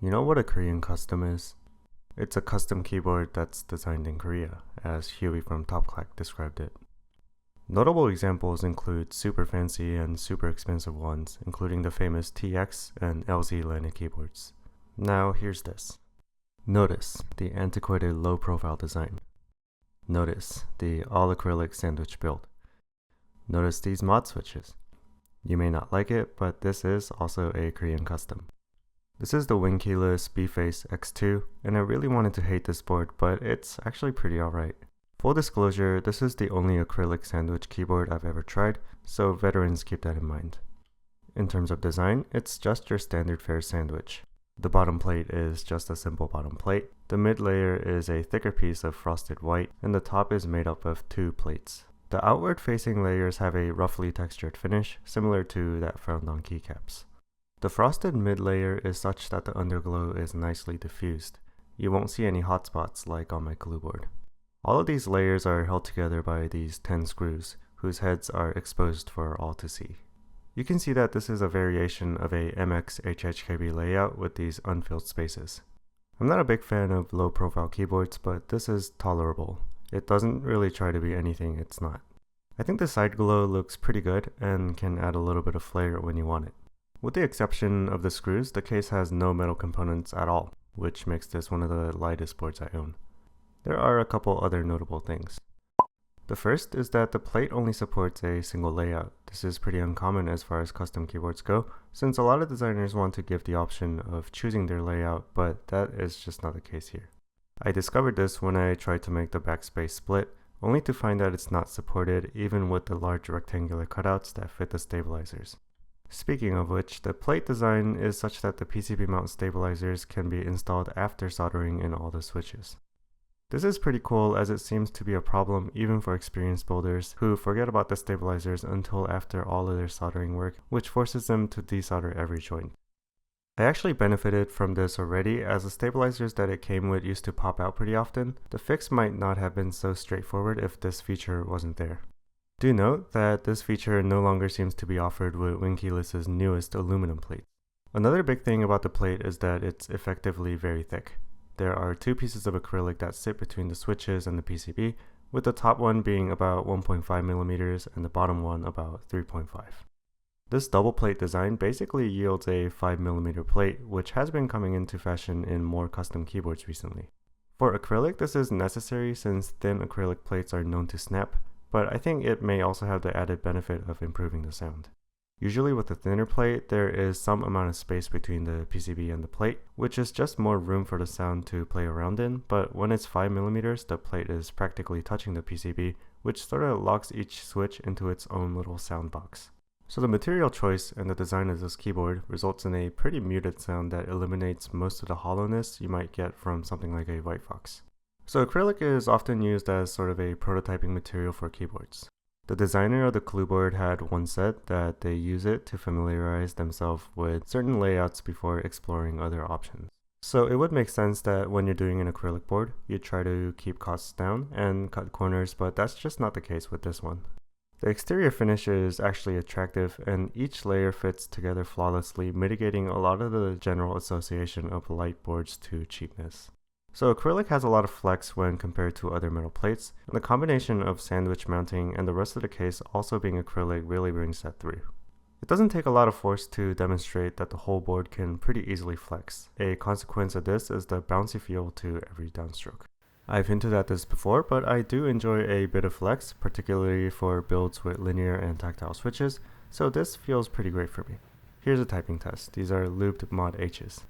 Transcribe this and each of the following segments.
You know what a Korean custom is? It's a custom keyboard that's designed in Korea, as Huey from Topclack described it. Notable examples include super fancy and super expensive ones, including the famous TX and LZ Lanet keyboards. Now here's this. Notice the antiquated low-profile design. Notice the all-acrylic sandwich build. Notice these mod switches. You may not like it, but this is also a Korean custom. This is the Winkeyless B.Face X2, and I really wanted to hate this board, but it's actually pretty alright. Full disclosure, this is the only acrylic sandwich keyboard I've ever tried, so veterans keep that in mind. In terms of design, it's just your standard fare sandwich. The bottom plate is just a simple bottom plate, the mid layer is a thicker piece of frosted white, and the top is made up of two plates. The outward facing layers have a roughly textured finish, similar to that found on keycaps. The frosted mid layer is such that the underglow is nicely diffused. You won't see any hot spots like on my glue board. All of these layers are held together by these 10 screws, whose heads are exposed for all to see. You can see that this is a variation of a MX HHKB layout with these unfilled spaces. I'm not a big fan of low profile keyboards, but this is tolerable. It doesn't really try to be anything it's not. I think the side glow looks pretty good and can add a little bit of flair when you want it. With the exception of the screws, the case has no metal components at all, which makes this one of the lightest boards I own. There are a couple other notable things. The first is that the plate only supports a single layout. This is pretty uncommon as far as custom keyboards go, since a lot of designers want to give the option of choosing their layout, but that is just not the case here. I discovered this when I tried to make the backspace split, only to find that it's not supported even with the large rectangular cutouts that fit the stabilizers. Speaking of which, the plate design is such that the Pcb Mount Stabilizers can be installed after soldering in all the switches. This is pretty cool as it seems to be a problem even for experienced builders who forget about the stabilizers until after all of their soldering work, which forces them to desolder every joint. I actually benefited from this already, as the stabilizers that it came with used to pop out pretty often. The fix might not have been so straightforward if this feature wasn't there. Do note that this feature no longer seems to be offered with Winkeyless's newest aluminum plate. Another big thing about the plate is that it's effectively very thick. There are two pieces of acrylic that sit between the switches and the PCB, with the top one being about 1.5mm and the bottom one about 3.5. This double plate design basically yields a 5mm plate, which has been coming into fashion in more custom keyboards recently. For acrylic, this is necessary since thin acrylic plates are known to snap, but I think it may also have the added benefit of improving the sound. Usually with a thinner plate, there is some amount of space between the PCB and the plate, which is just more room for the sound to play around in, but when it's 5mm, the plate is practically touching the PCB, which sort of locks each switch into its own little sound box. So the material choice and the design of this keyboard results in a pretty muted sound that eliminates most of the hollowness you might get from something like a White Fox. So acrylic is often used as sort of a prototyping material for keyboards. The designer of the glue board had once said that they use it to familiarize themselves with certain layouts before exploring other options. So it would make sense that when you're doing an acrylic board, you try to keep costs down and cut corners, but that's just not the case with this one. The exterior finish is actually attractive, and each layer fits together flawlessly, mitigating a lot of the general association of light boards to cheapness. So acrylic has a lot of flex when compared to other metal plates, and the combination of sandwich mounting and the rest of the case also being acrylic really brings that through. It doesn't take a lot of force to demonstrate that the whole board can pretty easily flex. A consequence of this is the bouncy feel to every downstroke. I've hinted at this before, but I do enjoy a bit of flex, particularly for builds with linear and tactile switches, so this feels pretty great for me. Here's a typing test. These are lubed Mod-H's.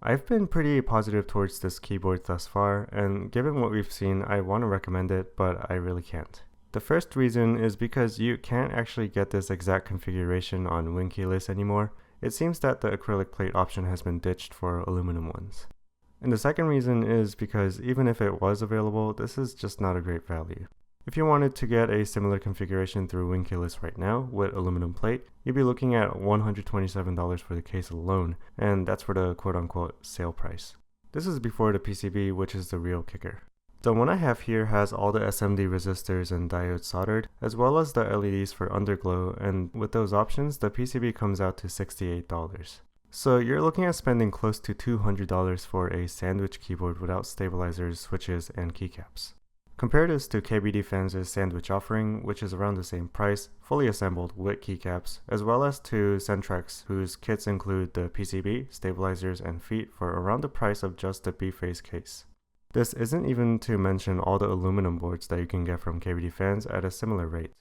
I've been pretty positive towards this keyboard thus far, and given what we've seen, I want to recommend it, but I really can't. The first reason is because you can't actually get this exact configuration on Winkeyless anymore. it seems that the acrylic plate option has been ditched for aluminum ones. And the second reason is because even if it was available, this is just not a great value. If you wanted to get a similar configuration through Winkeyless right now with aluminum plate, you'd be looking at $127 for the case alone, and that's for the quote-unquote sale price. This is before the PCB, which is the real kicker. The one I have here has all the SMD resistors and diodes soldered, as well as the LEDs for underglow, and with those options, the PCB comes out to $68. So you're looking at spending close to $200 for a sandwich keyboard without stabilizers, switches, and keycaps. Compare this to KBD Fans' sandwich offering, which is around the same price, fully assembled with keycaps, as well as to Centrex, whose kits include the PCB, stabilizers, and feet for around the price of just the B-Face case. This isn't even to mention all the aluminum boards that you can get from KBD Fans at a similar rate.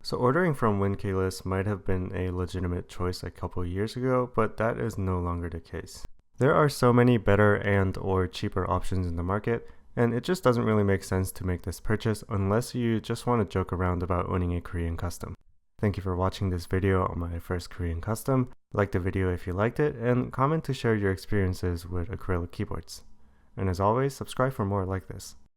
So ordering from Winkeyless might have been a legitimate choice a couple years ago, but that is no longer the case. There are so many better and/or cheaper options in the market, and it just doesn't really make sense to make this purchase unless you just want to joke around about owning a Korean custom. Thank you for watching this video on my first Korean custom. Like the video if you liked it, and comment to share your experiences with acrylic keyboards. And as always, subscribe for more like this.